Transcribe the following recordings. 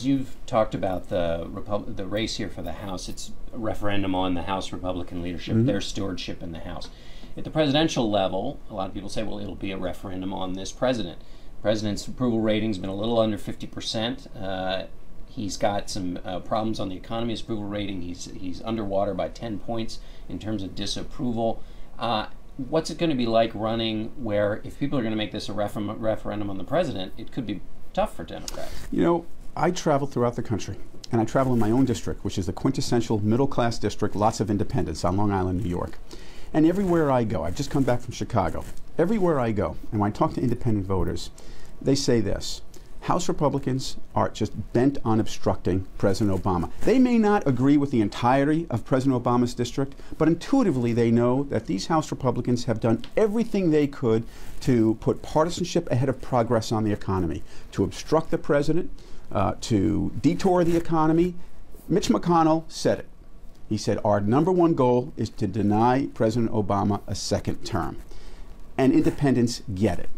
as you've talked about the race here for the House, it's a referendum on the House Republican leadership, their stewardship in the House. At the presidential level, a lot of people say, well, it'll be a referendum on this president. The president's approval rating's been a little under 50%. He's got some problems on the economy. His approval rating, he's underwater by 10 points in terms of disapproval. What's it going to be like running where, if people are going to make this a referendum on the president, it could be tough for Democrats? You know, I travel throughout the country, and I travel in my own district, which is the quintessential middle-class district, lots of independents on Long Island, New York. And everywhere I go, I've just come back from Chicago, everywhere I go, and when I talk to independent voters, they say this: House Republicans are just bent on obstructing President Obama. They may not agree with the entirety of President Obama's district, but intuitively they know that these House Republicans have done everything they could to put partisanship ahead of progress on the economy, to obstruct the president, to detour the economy. Mitch McConnell said it. He said, our #1 goal is to deny President Obama a second term. And independents get it.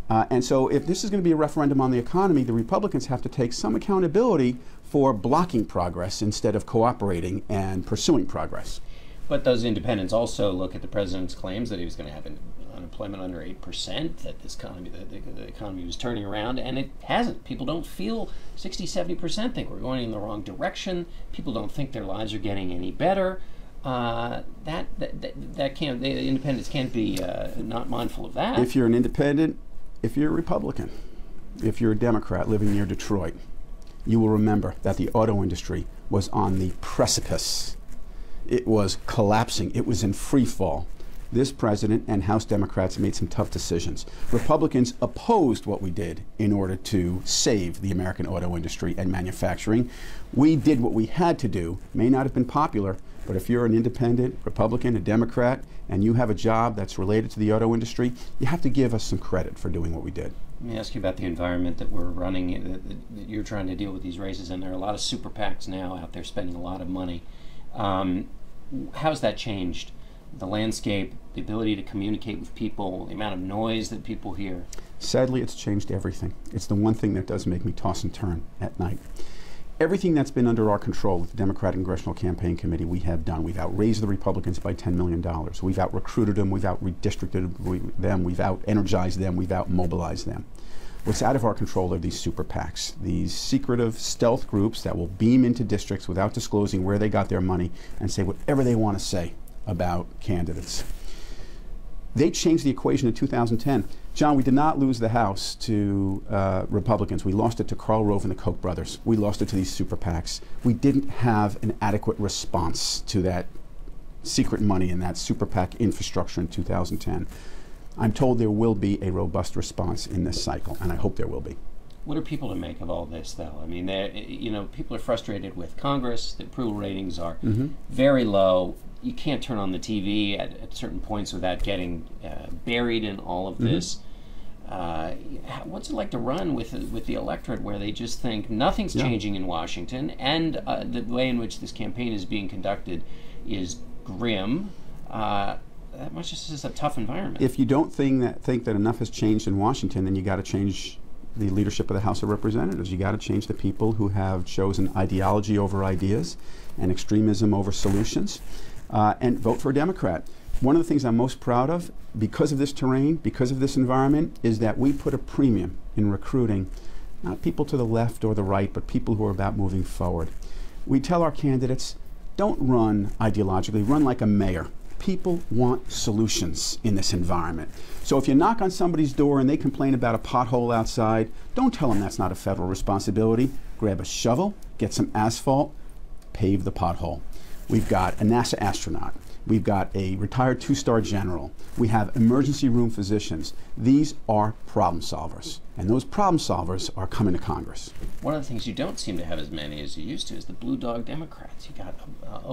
And so if this is going to be a referendum on the economy, the Republicans have to take some accountability for blocking progress instead of cooperating and pursuing progress. But those independents also look at the president's claims that he was going to have unemployment under 8%, that this economy, the economy was turning around, and it hasn't. People don't feel 60–70% think we're going in the wrong direction. People don't think their lives are getting any better. The independents can't be not mindful of that. If you're an independent, if you're a Republican, if you're a Democrat living near Detroit, you will remember that the auto industry was on the precipice. It was collapsing. It was in free fall. This president and House Democrats made some tough decisions. Republicans opposed what we did in order to save the American auto industry and manufacturing. We did what we had to do. May not have been popular, but if you're an independent, Republican, a Democrat, and you have a job that's related to the auto industry, you have to give us some credit for doing what we did. Let me ask you about the environment that we're running, that you're trying to deal with these races, and there are a lot of super PACs now out there spending a lot of money. How's that changed? The landscape, the ability to communicate with people, the amount of noise that people hear? Sadly, it's changed everything. It's the one thing that does make me toss and turn at night. Everything that's been under our control with the Democratic Congressional Campaign Committee we have done. We've outraised the Republicans by $10 million. We've out-recruited them, we've out-redistricted them, we've out-energized them, we've out-mobilized them. What's out of our control are these super PACs, these secretive stealth groups that will beam into districts without disclosing where they got their money and say whatever they want to say about candidates. They changed the equation in 2010. John, we did not lose the House to Republicans. We lost it to Karl Rove and the Koch brothers. We lost it to these super PACs. We didn't have an adequate response to that secret money and that super PAC infrastructure in 2010. I'm told there will be a robust response in this cycle, and I hope there will be. What are people to make of all this, though? I mean, people are frustrated with Congress. The approval ratings are very low. You can't turn on the TV at certain points without getting buried in all of this. What's it like to run with the electorate where they just think nothing's changing in Washington, and the way in which this campaign is being conducted is grim? That much is just a tough environment. If you don't think that enough has changed in Washington, then you got to change the leadership of the House of Representatives. You got to change the people who have chosen ideology over ideas and extremism over solutions, and vote for a Democrat. One of the things I'm most proud of, because of this terrain, because of this environment, is that we put a premium in recruiting not people to the left or the right, but people who are about moving forward. We tell our candidates, don't run ideologically, run like a mayor. People want solutions in this environment. So if you knock on somebody's door and they complain about a pothole outside, don't tell them that's not a federal responsibility. Grab a shovel, get some asphalt, pave the pothole. We've got a NASA astronaut. We've got a retired 2-star general. We have emergency room physicians. These are problem solvers, and those problem solvers are coming to Congress. One of the things you don't seem to have as many as you used to is the blue dog Democrats. You got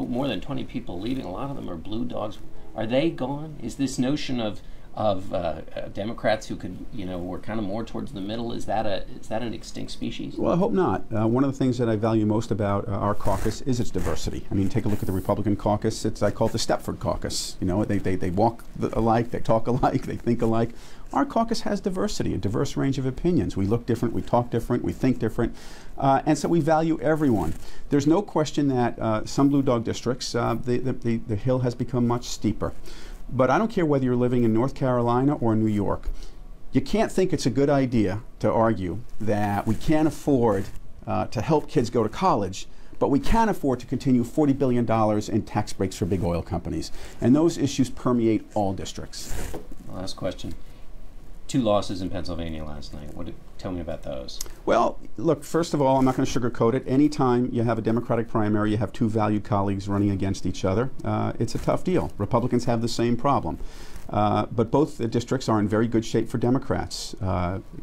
more than 20 people leaving. A lot of them are blue dogs. Are they gone? Is this notion of of Democrats who could, were kind of more towards the middle. Is that an extinct species? Well, I hope not. One of the things that I value most about our caucus is its diversity. I mean, take a look at the Republican caucus. I call it the Stepford caucus. They walk alike, they talk alike, they think alike. Our caucus has diversity, a diverse range of opinions. We look different, we talk different, we think different, and so we value everyone. There's no question that some blue dog districts, the hill has become much steeper. But I don't care whether you're living in North Carolina or New York. You can't think it's a good idea to argue that we can't afford to help kids go to college, but we can afford to continue $40 billion in tax breaks for big oil companies. And those issues permeate all districts. Last question. 2 losses in Pennsylvania last night. Tell me about those. Well, look, first of all, I'm not going to sugarcoat it. Anytime you have a Democratic primary, you have 2 valued colleagues running against each other. It's a tough deal. Republicans have the same problem. But both the districts are in very good shape for Democrats.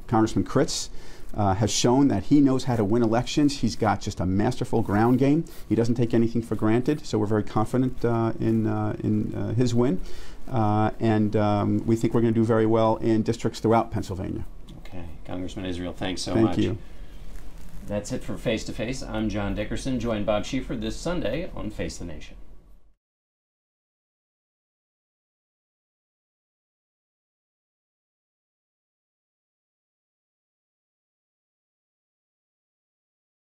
Congressman Kritz has shown that he knows how to win elections. He's got just a masterful ground game. He doesn't take anything for granted, so we're very confident in his win. And we think we're going to do very well in districts throughout Pennsylvania. Okay. Congressman Israel, thanks so much. Thank you. That's it for Face to Face. I'm John Dickerson. Join Bob Schieffer this Sunday on Face the Nation.